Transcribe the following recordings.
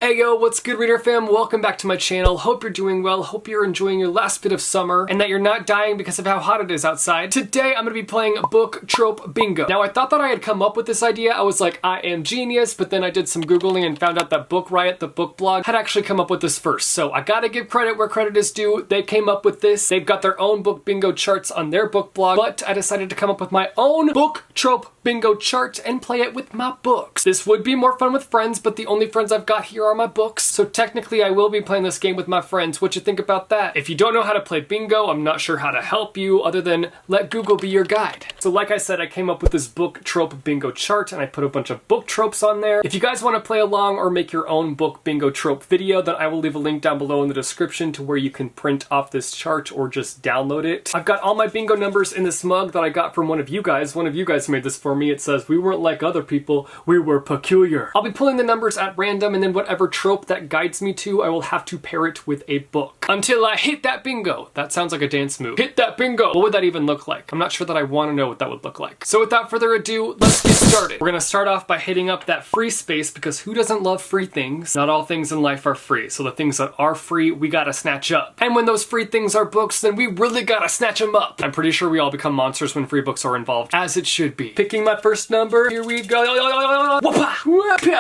Hey yo, what's good reader fam? Welcome back to my channel. Hope you're doing well, hope you're enjoying your last bit of summer, and that you're not dying because of how hot it is outside. Today I'm going to be playing book trope bingo. Now I thought that I had come up with this idea, I was like, I am genius, but then I did some googling and found out that Book Riot, the book blog, had actually come up with this first. So I gotta give credit where credit is due, they came up with this, they've got their own book bingo charts on their book blog, but I decided to come up with my own book trope bingo chart and play it with my books. This would be more fun with friends, but the only friends I've got here are my books, so technically I will be playing this game with my friends. What you think about that? If you don't know how to play bingo, I'm not sure how to help you other than let Google be your guide. So like I said, I came up with this book trope bingo chart and I put a bunch of book tropes on there. If you guys want to play along or make your own book bingo trope video, then I will leave a link down below in the description to where you can print off this chart or just download it. I've got all my bingo numbers in this mug that I got from one of you guys. One of you guys made this for me. It says, "We weren't like other people, we were peculiar." I'll be pulling the numbers at random, and then whatever trope that guides me to, I will have to pair it with a book. Until I hit that bingo. That sounds like a dance move. Hit that bingo! What would that even look like? I'm not sure that I want to know what that would look like. So without further ado, let's get started. We're gonna start off by hitting up that free space, because who doesn't love free things? Not all things in life are free, so the things that are free, we gotta snatch up. And when those free things are books, then we really gotta snatch them up. I'm pretty sure we all become monsters when free books are involved, as it should be. Picking my first number, here we go.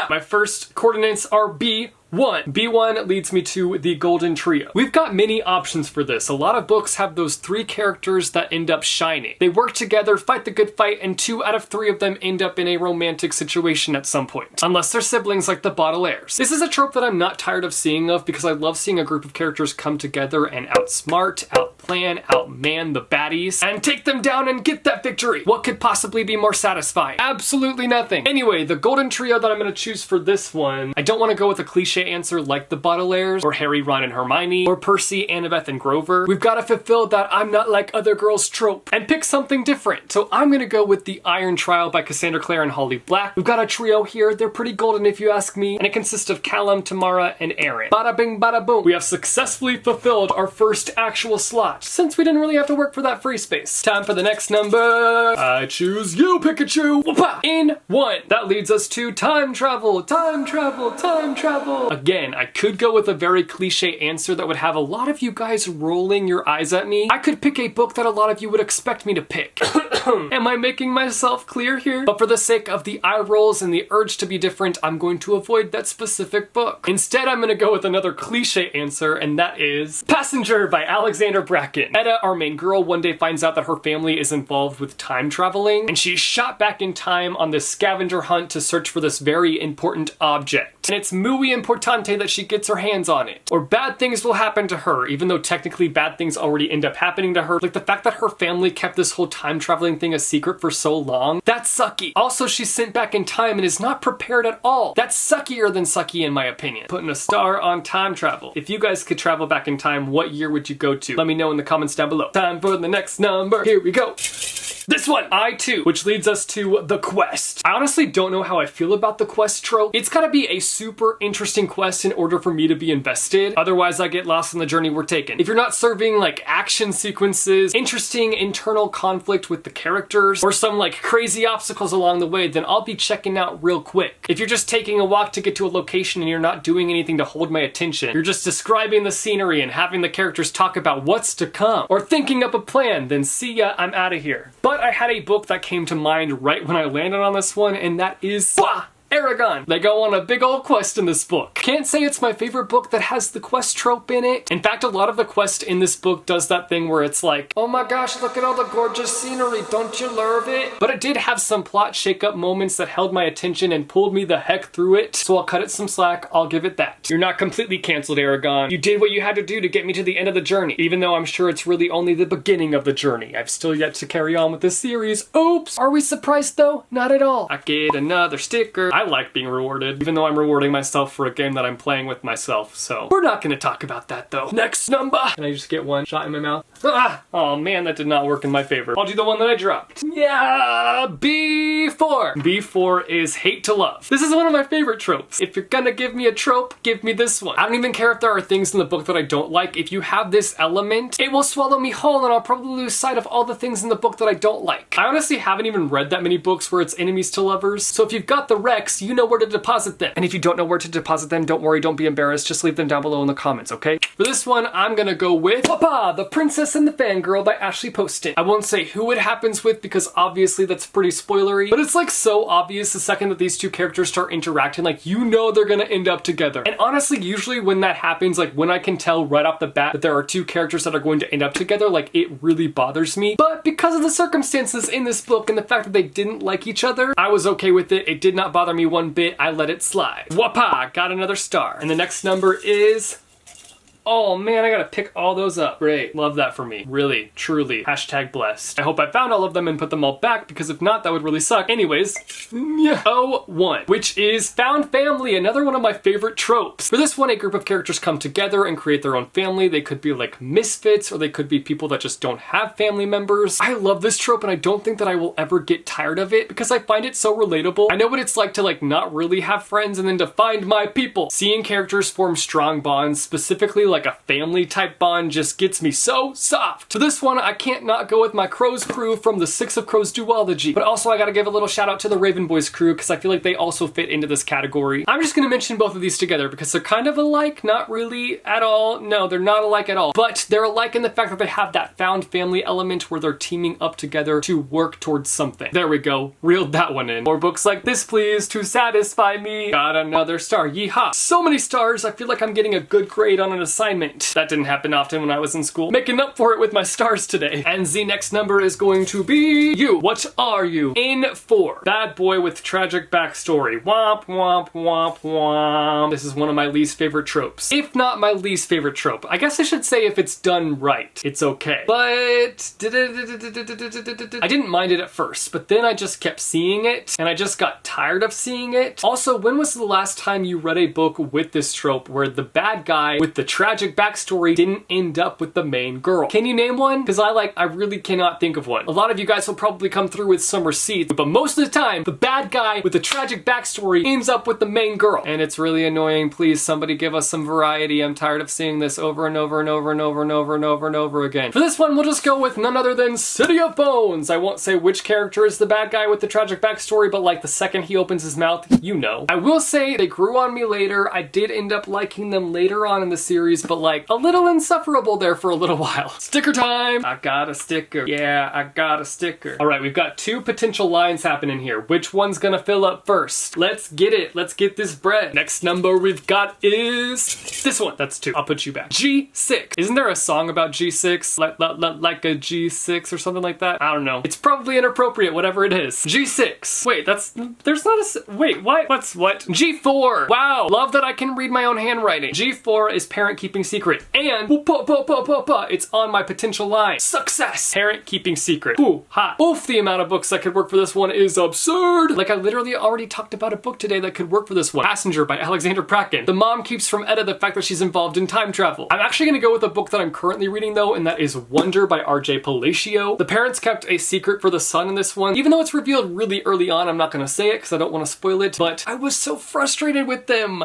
My first coordinates are B1. B1 leads me to the Golden Trio. We've got many options for this. A lot of books have those three characters that end up shining. They work together, fight the good fight, and 2 out of 3 of them end up in a romantic situation at some point. Unless they're siblings like the Baudelaires. This is a trope that I'm not tired of seeing because I love seeing a group of characters come together and outsmart, outplan, outman the baddies, and take them down and get that victory. What could possibly be more satisfying? Absolutely nothing. Anyway, the Golden Trio that I'm gonna choose for this one, I don't want to go with a cliche answer like the Baudelaires, or Harry, Ron, and Hermione, or Percy, Annabeth, and Grover. We've got to fulfill that I'm not like other girls trope and pick something different. So I'm gonna go with the Iron Trial by Cassandra Clare and Holly Black. We've got a trio here. They're pretty golden if you ask me, and it consists of Callum, Tamara, and Aaron. Bada bing, bada boom. We have successfully fulfilled our first actual slot, since we didn't really have to work for that free space. Time for the next number. I choose you, Pikachu. Whoop-a! In 1. That leads us to time travel, time travel, time travel. Again, I could go with a very cliche answer that would have a lot of you guys rolling your eyes at me. I could pick a book that a lot of you would expect me to pick. Am I making myself clear here? But for the sake of the eye rolls and the urge to be different, I'm going to avoid that specific book. Instead, I'm gonna go with another cliche answer, and that is Passenger by Alexandra Bracken. Mehta, our main girl, one day finds out that her family is involved with time traveling, and she's shot back in time on this scavenger hunt to search for this very important object. And it's muy importante that she gets her hands on it, or bad things will happen to her, even though technically bad things already end up happening to her. Like the fact that her family kept this whole time traveling thing a secret for so long, that's sucky. Also, she's sent back in time and is not prepared at all. That's suckier than sucky in my opinion. Putting a star on time travel. If you guys could travel back in time, what year would you go to? Let me know in the comments down below. Time for the next number. Here we go. This one, I2, which leads us to The Quest. I honestly don't know how I feel about the quest trope. It's gotta be a super interesting quest in order for me to be invested. Otherwise, I get lost in the journey we're taking. If you're not serving like action sequences, interesting internal conflict with the characters, or some like crazy obstacles along the way, then I'll be checking out real quick. If you're just taking a walk to get to a location and you're not doing anything to hold my attention, you're just describing the scenery and having the characters talk about what's to come, or thinking up a plan, then see ya, I'm out of here. But I had a book that came to mind right when I landed on this one, and that is Aragon. They go on a big old quest in this book. Can't say it's my favorite book that has the quest trope in it. In fact, a lot of the quest in this book does that thing where it's like, oh my gosh, look at all the gorgeous scenery, don't you love it? But it did have some plot shake-up moments that held my attention and pulled me the heck through it, so I'll cut it some slack, I'll give it that. You're not completely canceled, Aragon. You did what you had to do to get me to the end of the journey, even though I'm sure it's really only the beginning of the journey. I've still yet to carry on with this series. Oops! Are we surprised though? Not at all. I get another sticker. I like being rewarded, even though I'm rewarding myself for a game that I'm playing with myself, so we're not gonna talk about that though. Next number! Can I just get one shot in my mouth? Ah! Oh man, that did not work in my favor. I'll do the one that I dropped. Yeah! B4! B4 is Hate to Love. This is one of my favorite tropes. If you're gonna give me a trope, give me this one. I don't even care if there are things in the book that I don't like. If you have this element, it will swallow me whole and I'll probably lose sight of all the things in the book that I don't like. I honestly haven't even read that many books where it's enemies to lovers, so if you've got the Rex, books, you know where to deposit them. And if you don't know where to deposit them, don't worry, don't be embarrassed, just leave them down below in the comments, okay? For this one, I'm gonna go with Papa, The Princess and the Fangirl by Ashley Poston. I won't say who it happens with because obviously that's pretty spoilery, but it's like so obvious the second that these two characters start interacting, like you know they're gonna end up together. And honestly, usually when that happens, like when I can tell right off the bat that there are two characters that are going to end up together, like it really bothers me. But because of the circumstances in this book and the fact that they didn't like each other, I was okay with it. It did not bother me one bit. I let it slide. Wapa, got another star. And the next number is... Oh man, I gotta pick all those up. Great, love that for me. Really, truly, hashtag blessed. I hope I found all of them and put them all back because if not, that would really suck. Anyways, yeah. 01, which is Found Family, another one of my favorite tropes. For this one, a group of characters come together and create their own family. They could be like misfits or they could be people that just don't have family members. I love this trope and I don't think that I will ever get tired of it because I find it so relatable. I know what it's like to like not really have friends and then to find my people. Seeing characters form strong bonds, specifically like a family type bond, just gets me so soft. For this one, I can't not go with my Crows crew from the Six of Crows duology, but also I gotta give a little shout out to the Raven Boys crew because I feel like they also fit into this category. I'm just gonna mention both of these together because they're kind of alike, not really at all. No, they're not alike at all, but they're alike in the fact that they have that found family element where they're teaming up together to work towards something. There we go, reeled that one in. More books like this, please, to satisfy me. Got another star, yeehaw. So many stars, I feel like I'm getting a good grade on an assignment. That didn't happen often when I was in school. Making up for it with my stars today. And the next number is going to be you. What are you? In 4. Bad boy with tragic backstory. Womp, womp, womp, womp. This is one of my least favorite tropes. If not my least favorite trope. I guess I should say if it's done right, it's okay. But I didn't mind it at first, but then I just kept seeing it and I just got tired of seeing it. Also, when was the last time you read a book with this trope where the bad guy with the tragic backstory didn't end up with the main girl? Can you name one? Because I really cannot think of one. A lot of you guys will probably come through with some receipts, but most of the time, the bad guy with the tragic backstory ends up with the main girl. And it's really annoying. Please, somebody give us some variety. I'm tired of seeing this over and over and over and over and over and over and over again. For this one, we'll just go with none other than City of Bones. I won't say which character is the bad guy with the tragic backstory, but like the second he opens his mouth, you know. I will say they grew on me later. I did end up liking them later on in the series, but like a little insufferable there for a little while. Sticker time! I got a sticker. Yeah, I got a sticker. All right, we've got two potential lines happening here. Which one's gonna fill up first? Let's get it. Let's get this bread. Next number we've got is this one. That's 2. I'll put you back. G6. Isn't there a song about G6? Like a G6 or something like that? I don't know. It's probably inappropriate, whatever it is. G6. Wait, there's not a, wait, what? What? G4. Wow, love that I can read my own handwriting. G4 is parent keeping secret. And it's on my potential line. Success! Parent keeping secret. Ooh, hot. Oof, the amount of books that could work for this one is absurd. Like I literally already talked about a book today that could work for this one. Passenger by Alexandra Bracken. The mom keeps from Etta the fact that she's involved in time travel. I'm actually gonna go with a book that I'm currently reading though, and that is Wonder by Rj Palacio. The parents kept a secret for the son in this one. Even though it's revealed really early on, I'm not gonna say it because I don't want to spoil it, but I was so frustrated with them.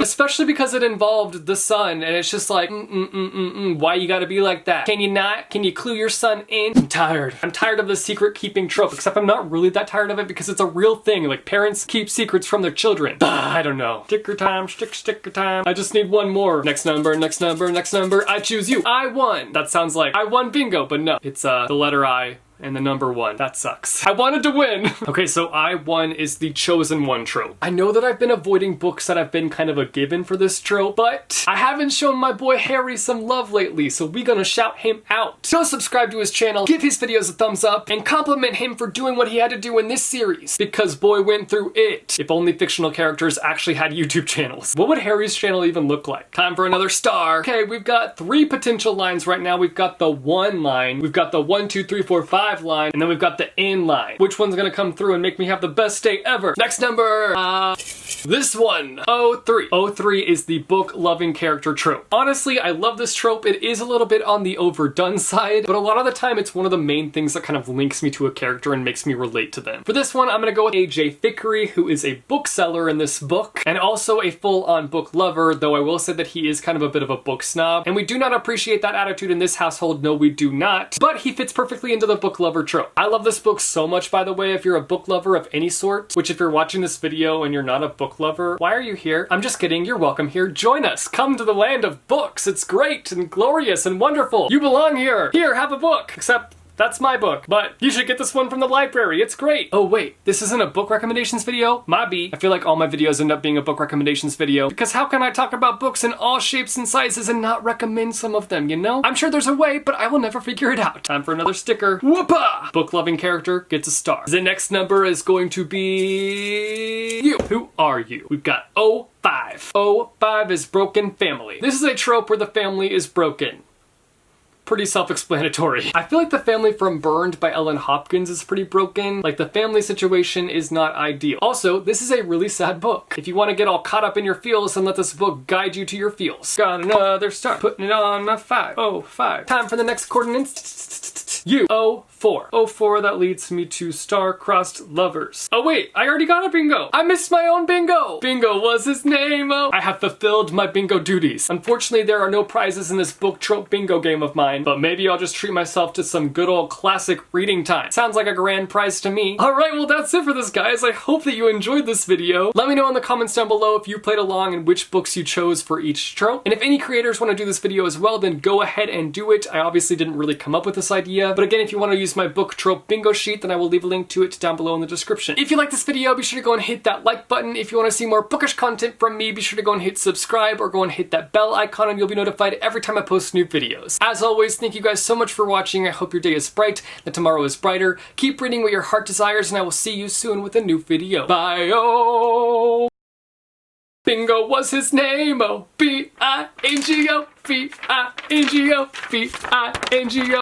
Especially because it involved the son, and it's just like, why you gotta be like that? Can you not? Can you clue your son in? I'm tired. I'm tired of the secret keeping trope, except I'm not really that tired of it because it's a real thing. Like, parents keep secrets from their children. I don't know. Sticker time, sticker time. I just need one more. Next number, next number, next number. I choose you. I won. That sounds like I won bingo, but no. It's the letter I and the number 1. That sucks. I wanted to win. Okay, so I won is the chosen one trope. I know that I've been avoiding books that have been kind of a given for this trope, but I haven't shown my boy Harry some love lately, so we gonna shout him out. Go subscribe to his channel, give his videos a thumbs up, and compliment him for doing what he had to do in this series, because boy went through it. If only fictional characters actually had YouTube channels. What would Harry's channel even look like? Time for another star. Okay, we've got 3 potential lines right now. We've got the 1 line, we've got the 1, 2, 3, 4, 5 line, and then we've got the in line. Which one's gonna come through and make me have the best day ever? Next number, This one, O3. O3 is the book-loving character trope. Honestly, I love this trope. It is a little bit on the overdone side, but a lot of the time it's one of the main things that kind of links me to a character and makes me relate to them. For this one, I'm gonna go with AJ Thickery, who is a bookseller in this book, and also a full-on book lover, though I will say that he is kind of a bit of a book snob, and we do not appreciate that attitude in this household. No, we do not, but he fits perfectly into the book lover trope. I love this book so much, by the way. If you're a book lover of any sort, which if you're watching this video and you're not a book lover, why are you here? I'm just kidding, you're welcome here. Join us. Come to the land of books. It's great and glorious and wonderful. You belong here. Here, have a book. Except that's my book, but you should get this one from the library. It's great. Oh wait, this isn't a book recommendations video? My B. I feel like all my videos end up being a book recommendations video, because how can I talk about books in all shapes and sizes and not recommend some of them, you know? I'm sure there's a way, but I will never figure it out. Time for another sticker. Whoopah! Book-loving character gets a star. The next number is going to be you. Who are you? We've got O5. O5 is broken family. This is a trope where the family is broken. Pretty self-explanatory. I feel like the family from Burned by Ellen Hopkins is pretty broken. Like, the family situation is not ideal. Also, this is a really sad book. If you want to get all caught up in your feels, then let this book guide you to your feels. Got another star. Putting it on a 5. Oh, 5. Time for the next coordinates. You. O4. O4, that leads me to star-crossed lovers. Oh wait, I already got a bingo. I missed my own bingo. Bingo was his name. Oh, I have fulfilled my bingo duties. Unfortunately, there are no prizes in this book trope bingo game of mine, but maybe I'll just treat myself to some good old classic reading time. Sounds like a grand prize to me. Alright, well that's it for this, guys. I hope that you enjoyed this video. Let me know in the comments down below if you played along and which books you chose for each trope. And if any creators want to do this video as well, then go ahead and do it. I obviously didn't really come up with this idea, but again, if you want to use my book trope bingo sheet, then I will leave a link to it down below in the description. If you like this video, be sure to go and hit that like button. If you want to see more bookish content from me, be sure to go and hit subscribe or go and hit that bell icon and you'll be notified every time I post new videos. As always, thank you guys so much for watching. I hope your day is bright, that tomorrow is brighter. Keep reading what your heart desires, and I will see you soon with a new video. Bye-oh! Bingo was his name, oh, B-I-N-G-O, B-I-N-G-O, B-I-N-G-O.